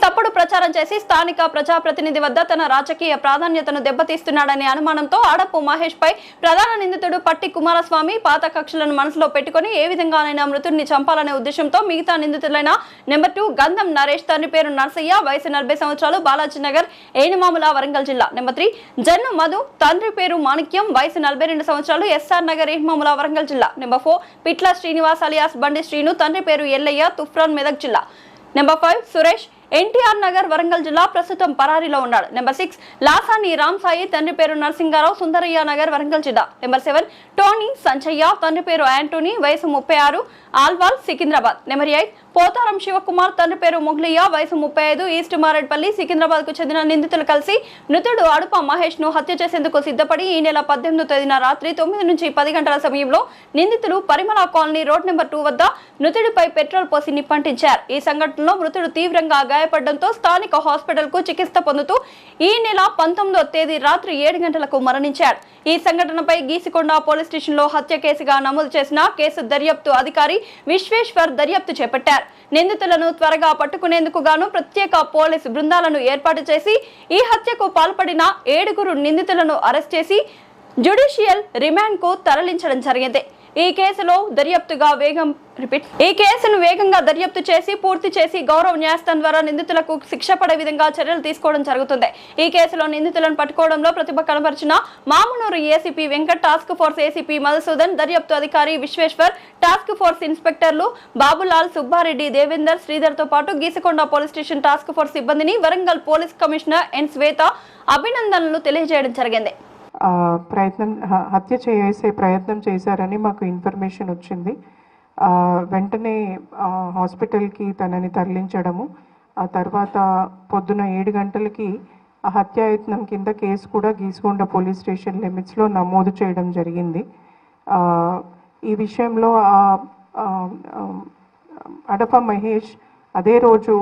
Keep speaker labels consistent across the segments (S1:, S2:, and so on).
S1: తప్పుడు ప్రచారం చేసి స్థానిక ప్రజాప్రతినిధి వద్ద తన రాజకీయ ప్రాధాన్యతను దెబ్బతీస్తున్నాడనే అనుమానంతో అడపు మహేష్ పై ప్రధాన నిందితుడు పట్టి కుమారస్వామి పాత కక్షలను మనసులో పెట్టుకుని ఏ విధంగానైనా మృతుడిని చంపాలనే ఉద్దేశంతో మిగతా నిందితులైన నెంబర్ 2 గంధం నరేష్, తండ్రి పేరు నర్సయ్య, వయసు 40 సంవత్సరాలు, బాలాజీనగర్, ఏనుమాముల, వరంగల్ జిల్లా. నెంబర్ 3 జన్ను మధు, తండ్రి పేరు మాణిక్యం, వయసు 42 సంవత్సరాలు, ఎస్ఆర్ నగర్, ఏనుమాముల, వరంగల్ జిల్లా. నెంబర్ 4 పిట్ల శ్రీనివాస్ అలియాస్ బండి శ్రీను, తండ్రి పేరు ఎల్లయ్య, తుఫ్రాన్, మెదక్ జిల్లా. నెంబర్ 5 సురేష్, ఎన్టీఆర్ నగర్, వరంగల్ జిల్లా, ప్రస్తుతం పరారీలో ఉన్నాడు. నెంబర్ 6 లాసాని రామ్ సాయి, తండ్రి పేరు నరసింగారావు, సుందరయ్య నగర్, వరంగల్ జిల్లా. నెంబర్ 7 టోనీ సంచయ్య, తండ్రి పేరు యాంటోనీ, వయసు 36, ఆల్వాల్, సికింద్రాబాద్. నెంబర్ 8 పోతారం శివకుమార్, తండ్రి పేరు మొగ్లియ, వయసు 35, ఈస్ట్ మారేడ్పల్లి, సికింద్రాబాద్ కు చెందిన నిందితులు కలిసి మృతుడు అడుప మహేష్ ను హత్య చేసేందుకు సిద్ధపడి ఈ నెల 18వ తేదీన రాత్రి 9 నుంచి 10 గంటల సమయంలో నిందితులు పరిమళ కాలనీ రోడ్ నెంబర్ 2 వద్ద మృతుడిపై పెట్రోల్ పోసి నిప్పంటించారు. ఈ సంఘటనలో మృతుడు తీవ్రంగా గాయపడడంతో స్థానిక హాస్పిటల్ కు చికిత్స పొందుతూ ఈ నెల 19వ తేదీ రాత్రి 7 గంటలకు మరణించాడు. ఈ సంఘటనపై గీసికొండ పోలీస్ స్టేషన్ లో హత్య కేసుగా నమోదు చేసిన కేసు దర్యాప్తు అధికారి విశ్వేశ్వర్ దర్యాప్తు చేపట్టారు. నిందితులను త్వరగా పట్టుకునేందుకు గాను ప్రత్యేక పోలీసు బృందాలను ఏర్పాటు చేసి ఈ హత్యకు పాల్పడిన 7 నిందితులను అరెస్ట్ చేసి జ్యుడిషియల్ రిమాండ్ కు తరలించడం జరిగింది. ఈ కేసును వేగంగా దర్యాప్తు చేసి పూర్తి చేసి గౌరవ న్యాయస్థానం ద్వారా నిందితులకు శిక్ష పడే విధంగా చర్యలు తీసుకోవడం జరుగుతుంది. ఈ కేసులో నిందితులను పట్టుకోవడంలో ప్రతిభ కనబరిచిన Mamunoor ACP Venkat, task force ACP Madhusudan, దర్యాప్తు అధికారి విశ్వేశ్వర్, టాస్క్ ఫోర్స్ ఇన్స్పెక్టర్లు బాబులాల్, సుబ్బారెడ్డి, దేవేందర్, శ్రీధర్ తో పాటు Geesukonda police station task force సిబ్బందిని Warangal police commissioner N Shweta అభినందనలు తెలియజేయడం జరిగింది.
S2: హత్య చేసే ప్రయత్నం చేశారని మాకు ఇన్ఫర్మేషన్ వచ్చింది. వెంటనే హాస్పిటల్కి తనని తరలించడము, ఆ తర్వాత పొద్దున 7 గంటలకి ఆ హత్యాయత్నం కింద కేసు కూడా గీసుకొండ పోలీస్ స్టేషన్ లిమిట్స్లో నమోదు చేయడం జరిగింది. ఈ విషయంలో అడప మహేష్ అదే రోజు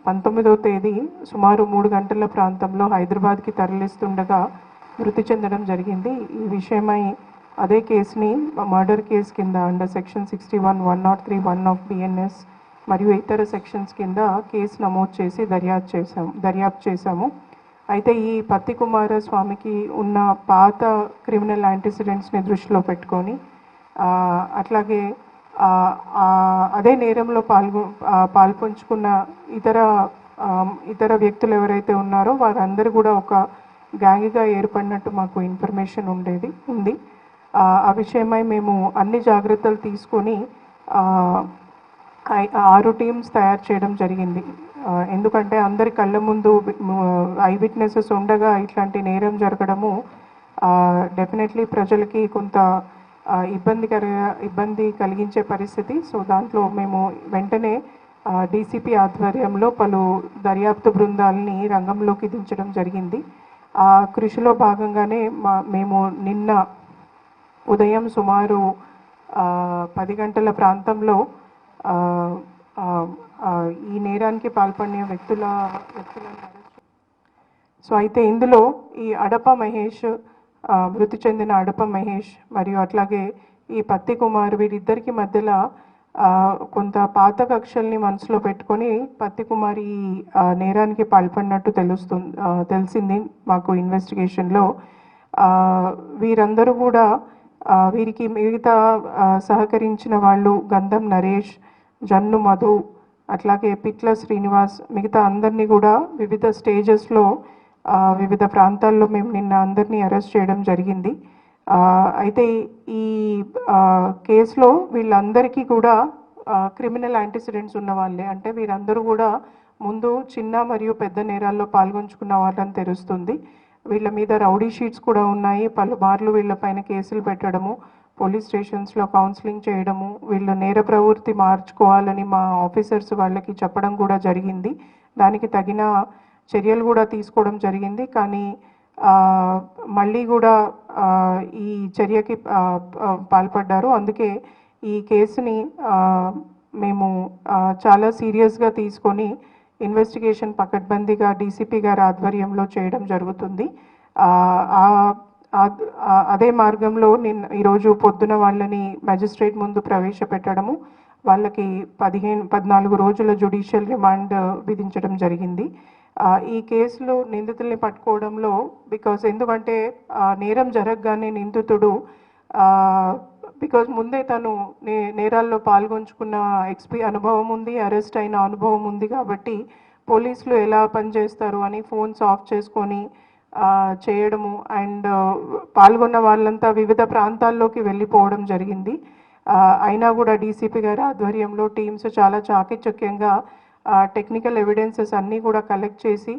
S2: 19వ తేదీ సుమారు 3 గంటల ప్రాంతంలో హైదరాబాద్కి తరలిస్తుండగా మృతి చెందడం జరిగింది. ఈ విషయమై అదే కేసుని మర్డర్ కేసు కింద అండర్ సెక్షన్ 61, 103, 1 ఆఫ్ బిఎన్ఎస్ మరియు ఇతర సెక్షన్స్ కింద కేసు నమోదు చేసి దర్యాప్తు చేశాము. అయితే ఈ పత్తి కుమారస్వామికి ఉన్న పాత క్రిమినల్ యాంటిసిడెంట్స్ని దృష్టిలో పెట్టుకొని అట్లాగే అదే నేరంలో పాల్పంచుకున్న ఇతర వ్యక్తులు ఎవరైతే ఉన్నారో వారందరూ కూడా ఒక గ్యాంగ్గా ఏర్పడినట్టు మాకు ఇన్ఫర్మేషన్ ఉంది. ఆ విషయమై మేము అన్ని జాగ్రత్తలు తీసుకొని 6 టీమ్స్ తయారు చేయడం జరిగింది. ఎందుకంటే అందరి కళ్ళ ముందు ఐ విట్నెసెస్ ఉండగా ఇట్లాంటి నేరం జరగడము డెఫినెట్లీ ప్రజలకి కొంత ఇబ్బంది కలిగించే పరిస్థితి. సో దాంట్లో మేము వెంటనే డీసీపీ ఆధ్వర్యంలో పలు దర్యాప్తు బృందాలని రంగంలోకి దించడం జరిగింది. ఆ కృషిలో భాగంగానే మేము నిన్న ఉదయం సుమారు 10 గంటల ప్రాంతంలో ఈ నేరానికి పాల్పడిన వ్యక్తులను సో అయితే ఇందులో ఈ అడప మహేష్, మృతి చెందిన అడప మహేష్ మరియు అట్లాగే ఈ పత్తి కుమార్ వీరిద్దరికి మధ్యలో కొంత పాత కక్షల్ని మనసులో పెట్టుకొని పత్తి కుమార్ ఈ నేరానికి పాల్పడినట్టు తెలిసింది మాకు ఇన్వెస్టిగేషన్లో. వీరందరూ కూడా వీరికి మిగతా సహకరించిన వాళ్ళు గంధం నరేష్, జన్ను మధు, అట్లాగే పిట్ల శ్రీనివాస్, మిగతా అందరినీ కూడా వివిధ స్టేజెస్లో వివిధ ప్రాంతాల్లో మేము నిన్న అందరినీ అరెస్ట్ చేయడం జరిగింది. అయితే ఈ కేసులో వీళ్ళందరికీ కూడా క్రిమినల్ యాంటిసిడెంట్స్ ఉన్న వాళ్ళే, అంటే వీరందరూ కూడా ముందు చిన్న మరియు పెద్ద నేరాల్లో పాల్గొంచుకున్న వాళ్ళని తెలుస్తుంది. వీళ్ళ మీద రౌడీ షీట్స్ కూడా ఉన్నాయి. పలుమార్లు వీళ్ళపైన కేసులు పెట్టడము, పోలీస్ స్టేషన్స్లో కౌన్సిలింగ్ చేయడము, వీళ్ళు నేర ప్రవృత్తి మార్చుకోవాలని మా ఆఫీసర్స్ వాళ్ళకి చెప్పడం కూడా జరిగింది. దానికి తగిన చర్యలు కూడా తీసుకోవడం జరిగింది. కానీ మళ్ళీ కూడా ఈ చర్యకి పాల్పడ్డారు. అందుకే ఈ కేసుని మేము చాలా సీరియస్గా తీసుకొని ఇన్వెస్టిగేషన్ పకడ్బందీగా డీసీపీ గారి ఆధ్వర్యంలో చేయడం జరుగుతుంది. అదే మార్గంలో ఈరోజు పొద్దున వాళ్ళని మ్యాజిస్ట్రేట్ ముందు ప్రవేశపెట్టడము, వాళ్ళకి 14 రోజుల జ్యుడిషియల్ రిమాండ్ విధించడం జరిగింది. ఈ కేసులో నిందితుల్ని పట్టుకోవడంలో ఎందుకంటే నేరం జరగగానే నిందితుడు బికాజ్ ముందే తను నేరాల్లో పాల్గొంచుకున్న అనుభవం ఉంది, అరెస్ట్ అయిన అనుభవం ఉంది కాబట్టి పోలీసులు ఎలా పనిచేస్తారు అని ఫోన్స్ ఆఫ్ చేసుకొని చేయడము అండ్ పాల్గొన్న వాళ్ళంతా వివిధ ప్రాంతాల్లోకి వెళ్ళిపోవడం జరిగింది. అయినా కూడా డీసీపీ గారి ఆధ్వర్యంలో టీమ్స్ చాలా చాకచక్యంగా టెక్నికల్ ఎవిడెన్సెస్ అన్నీ కూడా కలెక్ట్ చేసి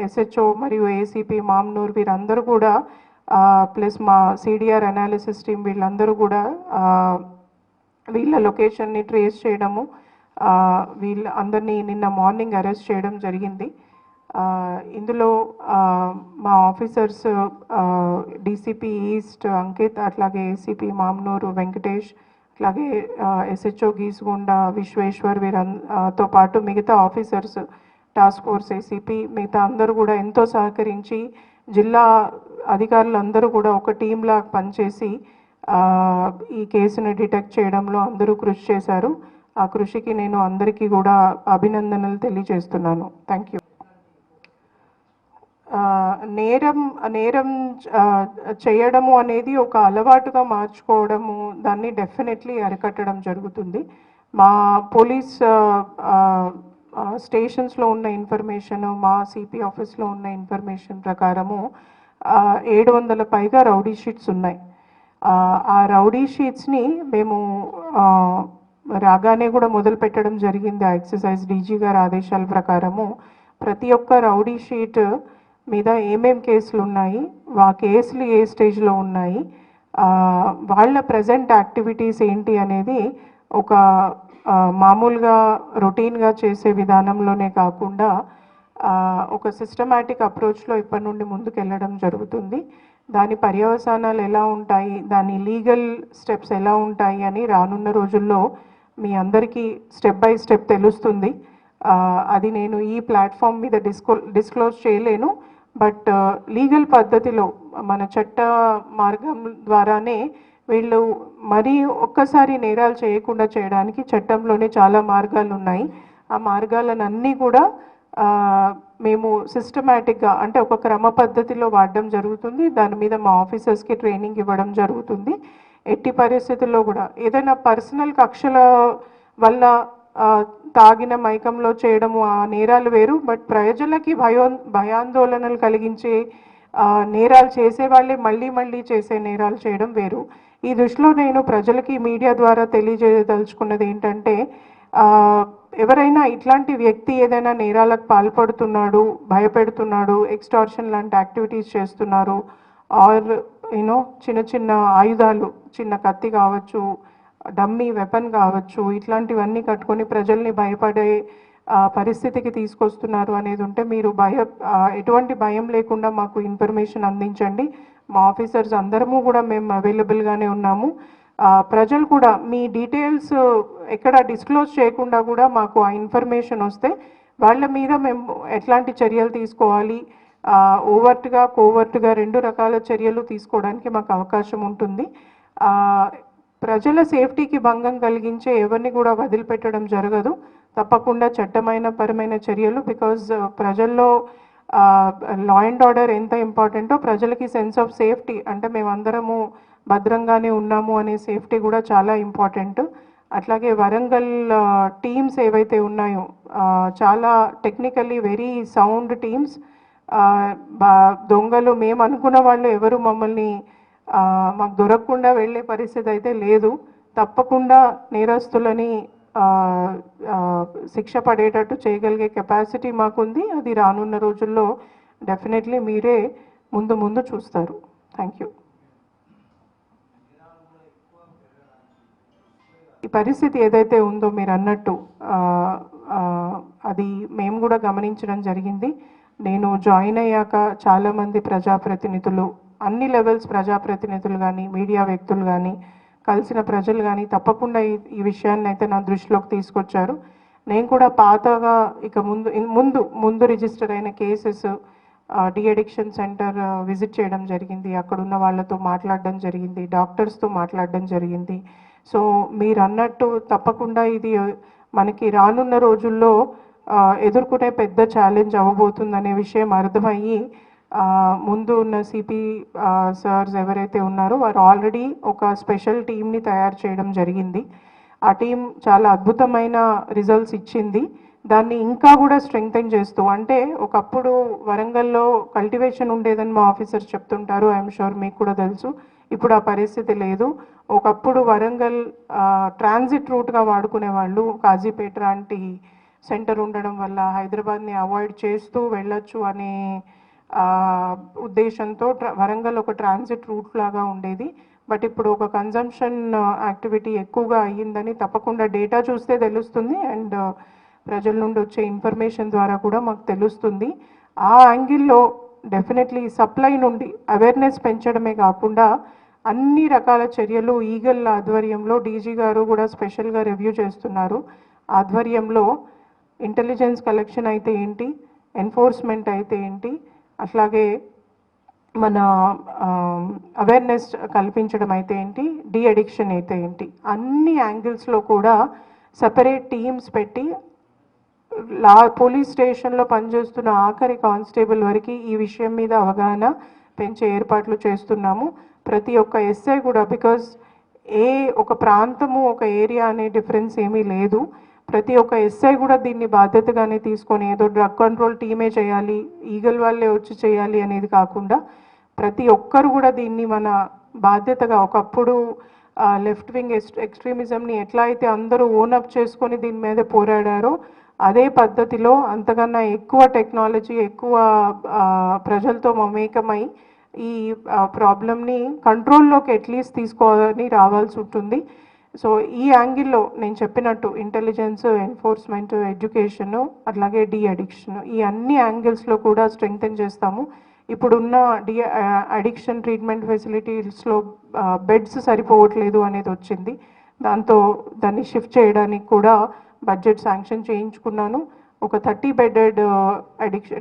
S2: ఎస్హెచ్ఓ మరియు ఏసీపీ మామ్నూర్ వీరందరూ కూడా ప్లస్ మా సిడిఆర్ అనాలిసిస్ టీం వీళ్ళందరూ కూడా వీళ్ళ లొకేషన్ని ట్రేస్ చేయడము, వీళ్ళ అందరినీ నిన్న మార్నింగ్ అరెస్ట్ చేయడం జరిగింది. ఇందులో మా ఆఫీసర్స్ డీసీపీ ఈస్ట్ అంకిత్, అట్లాగే ఏసీపీ మామ్నూరు వెంకటేష్, అట్లాగే ఎస్హెచ్ఓ గీసుగుండ విశ్వేశ్వర్ వీరంతో పాటు మిగతా ఆఫీసర్స్ టాస్క్ ఫోర్స్ ఏసీపీ మిగతా అందరూ కూడా ఎంతో సహకరించి జిల్లా అధికారులందరూ కూడా ఒక టీంలా పనిచేసి ఈ కేసును డిటెక్ట్ చేయడంలో అందరూ కృషి చేశారు. ఆ కృషికి నేను అందరికీ కూడా అభినందనలు తెలియజేస్తున్నాను. Thank you. నేరం చేయడము అనేది ఒక అలవాటుగా మార్చుకోవడము, దాన్ని డెఫినెట్లీ అరికట్టడం జరుగుతుంది. మా పోలీస్ స్టేషన్స్లో ఉన్న ఇన్ఫర్మేషన్, మా సిపి ఆఫీస్లో ఉన్న ఇన్ఫర్మేషన్ ప్రకారము 700 పైగా రౌడీ షీట్స్ ఉన్నాయి. ఆ రౌడీ షీట్స్ని మేము రాగానే కూడా మొదలు పెట్టడం జరిగింది. ఆ ఎక్సర్సైజ్ డీజీ గారి ఆదేశాల ప్రకారము ప్రతి ఒక్క రౌడీ షీట్ మీద ఏమేం కేసులు ఉన్నాయి, ఆ కేసులు ఏ స్టేజ్లో ఉన్నాయి, వాళ్ళ ప్రజెంట్ యాక్టివిటీస్ ఏంటి అనేది ఒక మామూలుగా రొటీన్గా చేసే విధానంలోనే కాకుండా ఒక సిస్టమాటిక్ అప్రోచ్లో ఇప్పటి నుండి ముందుకు వెళ్ళడం జరుగుతుంది. దాని పర్యవసానాలు ఎలా ఉంటాయి, దాని లీగల్ స్టెప్స్ ఎలా ఉంటాయి అని రానున్న రోజుల్లో మీ అందరికీ స్టెప్ బై స్టెప్ తెలుస్తుంది. అది నేను ఈ ప్లాట్ఫామ్ మీద డిస్క్లోజ్ చేయలేను. బట్ లీగల్ పద్ధతిలో మన చట్ట మార్గం ద్వారానే వీళ్ళు మరీ ఒక్కసారి నేరాలు చేయకుండా చేయడానికి చట్టంలోనే చాలా మార్గాలు ఉన్నాయి. ఆ మార్గాలన్నీ కూడా మేము సిస్టమేటిక్గా అంటే ఒక క్రమ పద్ధతిలో వాడడం జరుగుతుంది. దాని మీద మా ఆఫీసర్స్కి ట్రైనింగ్ ఇవ్వడం జరుగుతుంది. ఎట్టి పరిస్థితుల్లో కూడా ఏదైనా పర్సనల్ కక్షల వల్ల తాగిన మైకంలో చేయడము ఆ నేరాలు వేరు. బట్ ప్రజలకి భయాందోళనలు కలిగించే నేరాలు చేసే వాళ్ళే మళ్ళీ మళ్ళీ చేసే నేరాలు చేయడం వేరు. ఈ దృష్టిలో నేను ప్రజలకి మీడియా ద్వారా తెలియజేయదలుచుకున్నది ఏంటంటే, ఎవరైనా ఇట్లాంటి వ్యక్తి ఏదైనా నేరాలకు పాల్పడుతున్నాడు, భయపెడుతున్నాడు, ఎక్స్టార్షన్ లాంటి యాక్టివిటీస్ చేస్తున్నారు, ఆర్ చిన్న చిన్న ఆయుధాలు, చిన్న కత్తి కావచ్చు, డమ్మీ వెపన్ కావచ్చు, ఇట్లాంటివన్నీ కట్టుకొని ప్రజల్ని భయపడే పరిస్థితికి తీసుకొస్తున్నారు అనేది ఉంటే మీరు ఎటువంటి భయం లేకుండా మాకు ఇన్ఫర్మేషన్ అందించండి. మా ఆఫీసర్స్ అందరము కూడా మేము అవైలబుల్గానే ఉన్నాము. ప్రజలు కూడా మీ డీటెయిల్స్ ఎక్కడ డిస్క్లోజ్ చేయకుండా కూడా మాకు ఆ ఇన్ఫర్మేషన్ వస్తే వాళ్ళ మీద మేము ఎట్లాంటి చర్యలు తీసుకోవాలి, ఓవర్ట్గా కోవర్ట్గా 2 రకాల చర్యలు తీసుకోవడానికి మాకు అవకాశం ఉంటుంది. ప్రజల సేఫ్టీకి భంగం కలిగించే ఎవరిని కూడా వదిలిపెట్టడం జరగదు. తప్పకుండా పరమైన చర్యలు, బికాజ్ ప్రజల్లో లా అండ్ ఆర్డర్ ఎంత ఇంపార్టెంటో ప్రజలకి సెన్స్ ఆఫ్ సేఫ్టీ అంటే మేమందరము భద్రంగానే ఉన్నాము అనే సేఫ్టీ కూడా చాలా ఇంపార్టెంట్. అట్లాగే వరంగల్ టీమ్స్ ఏవైతే ఉన్నాయో చాలా టెక్నికల్లీ వెరీ సౌండ్ టీమ్స్. దొంగలు మేము అనుకున్న వాళ్ళు ఎవరు మమ్మల్ని మాకు దొరకకుండా వెళ్ళే పరిస్థితి అయితే లేదు. తప్పకుండా నేరస్తులని శిక్ష పడేటట్టు చేయగలిగే కెపాసిటీ మాకుంది. అది రానున్న రోజుల్లో డెఫినెట్లీ మీరే ముందు చూస్తారు. Thank you. ఈ పరిస్థితి ఏదైతే ఉందో మీరు అన్నట్టు అది మేము కూడా గమనించడం జరిగింది. నేను జాయిన్ అయ్యాక చాలామంది ప్రజాప్రతినిధులు, అన్ని లెవెల్స్ ప్రజాప్రతినిధులు కానీ, మీడియా వ్యక్తులు కానీ, కలిసిన ప్రజలు కానీ తప్పకుండా ఈ విషయాన్ని అయితే నా దృష్టిలోకి తీసుకొచ్చారు. నేను కూడా పాతగా ఇక ముందు రిజిస్టర్ అయిన cases de addiction centre visit చేయడం జరిగింది. అక్కడున్న వాళ్ళతో మాట్లాడడం జరిగింది, డాక్టర్స్తో మాట్లాడడం జరిగింది. సో మీరు అన్నట్టు తప్పకుండా ఇది మనకి రానున్న రోజుల్లో ఎదుర్కొనే పెద్ద ఛాలెంజ్ అవ్వబోతుందనే విషయం అర్థమయ్యి ముందు ఉన్న సిపి సార్స్ ఎవరైతే ఉన్నారో వారు ఆల్రెడీ ఒక స్పెషల్ టీమ్ని తయారు చేయడం జరిగింది. ఆ టీం చాలా అద్భుతమైన రిజల్ట్స్ ఇచ్చింది. దాన్ని ఇంకా కూడా స్ట్రెంగ్తెన్ చేస్తూ, అంటే ఒకప్పుడు వరంగల్లో కల్టివేషన్ ఉండేదని మా ఆఫీసర్స్ చెప్తుంటారు, ఐఎమ్ షూర్ మీకు కూడా తెలుసు. ఇప్పుడు ఆ పరిస్థితి లేదు. ఒకప్పుడు వరంగల్ ట్రాన్సిట్ రూట్గా వాడుకునే వాళ్ళు, కాజీపేట లాంటి సెంటర్ ఉండడం వల్ల హైదరాబాద్ని అవాయిడ్ చేస్తూ వెళ్ళొచ్చు అనే ఉద్దేశంతో వరంగల్ ఒక ట్రాన్సిట్ రూట్ లాగా ఉండేది. బట్ ఇప్పుడు ఒక కన్జంప్షన్ యాక్టివిటీ ఎక్కువగా అయ్యిందని తప్పకుండా డేటా చూస్తే తెలుస్తుంది, అండ్ ప్రజల నుండి వచ్చే ఇన్ఫర్మేషన్ ద్వారా కూడా మాకు తెలుస్తుంది. ఆ యాంగిల్లో డెఫినెట్లీ సప్లై నుండి అవేర్నెస్ పెంచడమే కాకుండా అన్ని రకాల చర్యలు ఈగల్ ఆధ్వర్యంలో డీజీ గారు కూడా స్పెషల్గా రివ్యూ చేస్తున్నారు. ఆధ్వర్యంలో ఇంటెలిజెన్స్ కలెక్షన్ అయితే ఏంటి, ఎన్ఫోర్స్మెంట్ అయితే ఏంటి, అట్లాగే మన అవేర్నెస్ కల్పించడం అయితే ఏంటి, డీ అడిక్షన్ అయితే ఏంటి, అన్ని యాంగిల్స్లో కూడా సెపరేట్ టీమ్స్ పెట్టి పోలీస్ స్టేషన్లో పనిచేస్తున్న ఆఖరి కానిస్టేబుల్ వరకు ఈ విషయం మీద అవగాహన పెంచే ఏర్పాట్లు చేస్తున్నాము. ప్రతి ఒక్క ఎస్ఐ కూడా, బికాజ్ ఒక ప్రాంతము ఒక ఏరియా అనే డిఫరెన్స్ ఏమీ లేదు. ప్రతి ఒక్క ఎస్ఐ కూడా దీన్ని బాధ్యతగానే తీసుకొని ఏదో డ్రగ్ కంట్రోల్ టీమే చేయాలి, ఈగల్ వాళ్ళే వచ్చి చేయాలి అనేది కాకుండా ప్రతి ఒక్కరు కూడా దీన్ని మన బాధ్యతగా, ఒకప్పుడు లెఫ్ట్ వింగ్ ఎక్స్ట్రీమిజంని ఎట్లా అయితే అందరూ ఓనప్ చేసుకొని దీని మీద పోరాడారో అదే పద్ధతిలో అంతకన్నా ఎక్కువ టెక్నాలజీ, ఎక్కువ ప్రజలతో మమేకమై ఈ ప్రాబ్లమ్ని కంట్రోల్లోకి అట్లీస్ట్ తీసుకోవాలని రావాల్సి ఉంటుంది. సో ఈ యాంగిల్లో నేను చెప్పినట్టు ఇంటెలిజెన్స్, ఎన్ఫోర్స్మెంట్, ఎడ్యుకేషన్, అట్లాగే డీ అడిక్షన్, ఈ అన్ని యాంగిల్స్లో కూడా స్ట్రెంగ్తెన్ చేస్తాము. ఇప్పుడున్న అడిక్షన్ ట్రీట్మెంట్ ఫెసిలిటీస్లో బెడ్స్ సరిపోవట్లేదు అనేది వచ్చింది. దాన్ని షిఫ్ట్ చేయడానికి కూడా బడ్జెట్ శాంక్షన్ చేయించుకున్నాను. ఒక 30 బెడెడ్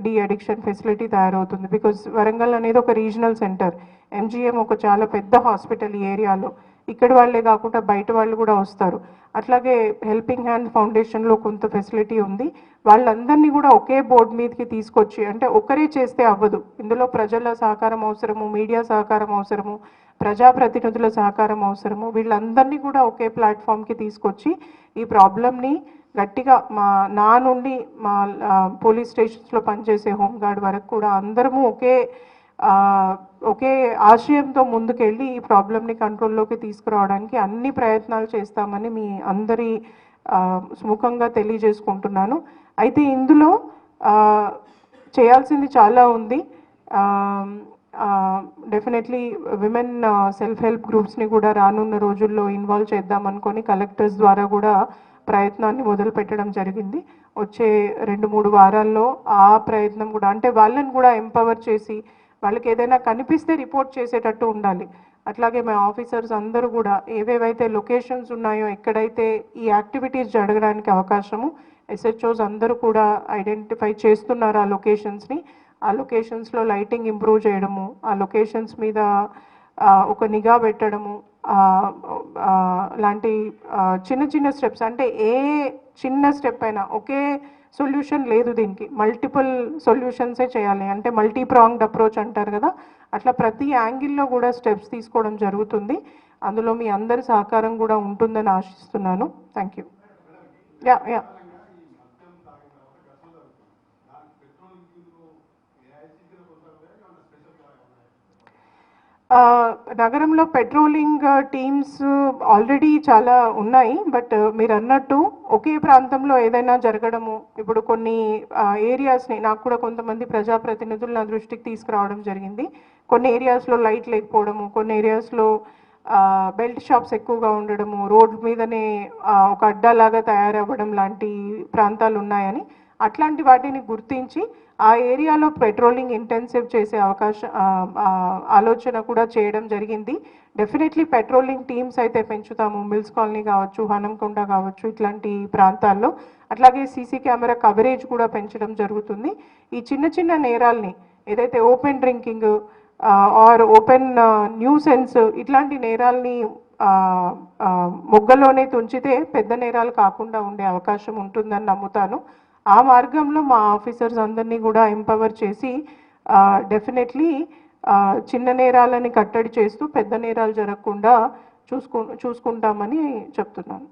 S2: డీ అడిక్షన్ ఫెసిలిటీ తయారవుతుంది. బికాజ్ వరంగల్ అనేది ఒక రీజనల్ సెంటర్, ఎంజిఎం ఒక చాలా పెద్ద హాస్పిటల్ ఈ ఏరియాలో. ఇక్కడ వాళ్ళే కాకుండా బయట వాళ్ళు కూడా వస్తారు. అట్లాగే హెల్పింగ్ హ్యాండ్ ఫౌండేషన్లో కొంత ఫెసిలిటీ ఉంది. వాళ్ళందరినీ కూడా ఒకే బోర్డు మీదకి తీసుకొచ్చి, అంటే ఒకరే చేస్తే అవ్వదు, ఇందులో ప్రజల సహకారం అవసరము, మీడియా సహకారం అవసరము, ప్రజాప్రతినిధుల సహకారం అవసరము. వీళ్ళందరినీ కూడా ఒకే ప్లాట్ఫామ్కి తీసుకొచ్చి ఈ ప్రాబ్లమ్ని గట్టిగా నా నుండి మా పోలీస్ స్టేషన్స్లో పనిచేసే హోంగార్డ్ వరకు కూడా అందరము ఒకే ఆశయంతో ముందుకెళ్ళి ఈ ప్రాబ్లమ్ని కంట్రోల్లోకి తీసుకురావడానికి అన్ని ప్రయత్నాలు చేస్తామని మీ అందరి సుముఖంగా తెలియజేసుకుంటున్నాను. అయితే ఇందులో చేయాల్సింది చాలా ఉంది. డెఫినెట్లీ విమెన్ సెల్ఫ్ హెల్ప్ గ్రూప్స్ని కూడా రానున్న రోజుల్లో ఇన్వాల్వ్ చేద్దామనుకొని కలెక్టర్స్ ద్వారా కూడా ప్రయత్నాన్ని మొదలు పెట్టడం జరిగింది. వచ్చే 2-3 వారాల్లో ఆ ప్రయత్నం కూడా, అంటే వాళ్ళని కూడా ఎంపవర్ చేసి వాళ్ళకి ఏదైనా కనిపిస్తే రిపోర్ట్ చేసేటట్టు ఉండాలి. అట్లాగే మా ఆఫీసర్స్ అందరూ కూడా ఏవేవైతే లొకేషన్స్ ఉన్నాయో, ఎక్కడైతే ఈ యాక్టివిటీస్ జరగడానికి అవకాశము, ఎస్హెచ్ఓస్ అందరూ కూడా ఐడెంటిఫై చేస్తున్నారు ఆ లొకేషన్స్ని. ఆ లొకేషన్స్లో లైటింగ్ ఇంప్రూవ్ చేయడము, ఆ లొకేషన్స్ మీద ఒక నిఘా పెట్టడము, లాంటి చిన్న చిన్న స్టెప్స్. అంటే ఏ చిన్న స్టెప్ అయినా, ఒకే సొల్యూషన్ లేదు దీనికి, మల్టిపుల్ సొల్యూషన్సే చేయాలి. అంటే మల్టీ ప్రాంగ్డ్ అప్రోచ్ అంటారు కదా, అట్లా ప్రతి యాంగిల్లో కూడా స్టెప్స్ తీసుకోవడం జరుగుతుంది. అందులో మీ అందరి సహకారం కూడా ఉంటుందని ఆశిస్తున్నాను. Thank you. యా నగరంలో పెట్రోలింగ్ టీమ్స్ ఆల్రెడీ చాలా ఉన్నాయి. బట్ మీరు అన్నట్టు ఒకే ప్రాంతంలో ఏదైనా జరగడము, ఇప్పుడు కొన్ని ఏరియాస్ని నాకు కూడా కొంతమంది ప్రజాప్రతినిధులు నా దృష్టికి తీసుకురావడం జరిగింది. కొన్ని ఏరియాస్లో లైట్ లేకపోవడము, కొన్ని ఏరియాస్లో బెల్ట్ షాప్స్ ఎక్కువగా ఉండడము, రోడ్ మీదనే ఒక అడ్డాలాగా తయారవ్వడం లాంటి ప్రాంతాలు ఉన్నాయని, అట్లాంటి వాటిని గుర్తించి ఆ ఏరియాలో పెట్రోలింగ్ ఇంటెన్సివ్ చేసే ఆలోచన కూడా చేయడం జరిగింది. డెఫినెట్లీ పెట్రోలింగ్ టీమ్స్ అయితే పెంచుతాము, మిల్స్ కాలనీ కావచ్చు, హనంకొండ కావచ్చు, ఇట్లాంటి ప్రాంతాల్లో. అట్లాగే సీసీ కెమెరా కవరేజ్ కూడా పెంచడం జరుగుతుంది. ఈ చిన్న చిన్న నేరాల్ని, ఏదైతే open drinking or open nuisance, ఇట్లాంటి నేరాల్ని మొగ్గలోనే తుంచితే పెద్ద నేరాలు కాకుండా ఉండే అవకాశం ఉంటుందని నమ్ముతాను. ఆ మార్గంలో మా ఆఫీసర్స్ అందరినీ కూడా ఎంపవర్ చేసి డెఫినెట్లీ చిన్న నేరాలని కట్టడి చేస్తూ పెద్ద నేరాలు జరగకుండా చూసుకుంటామని చెప్తున్నాను.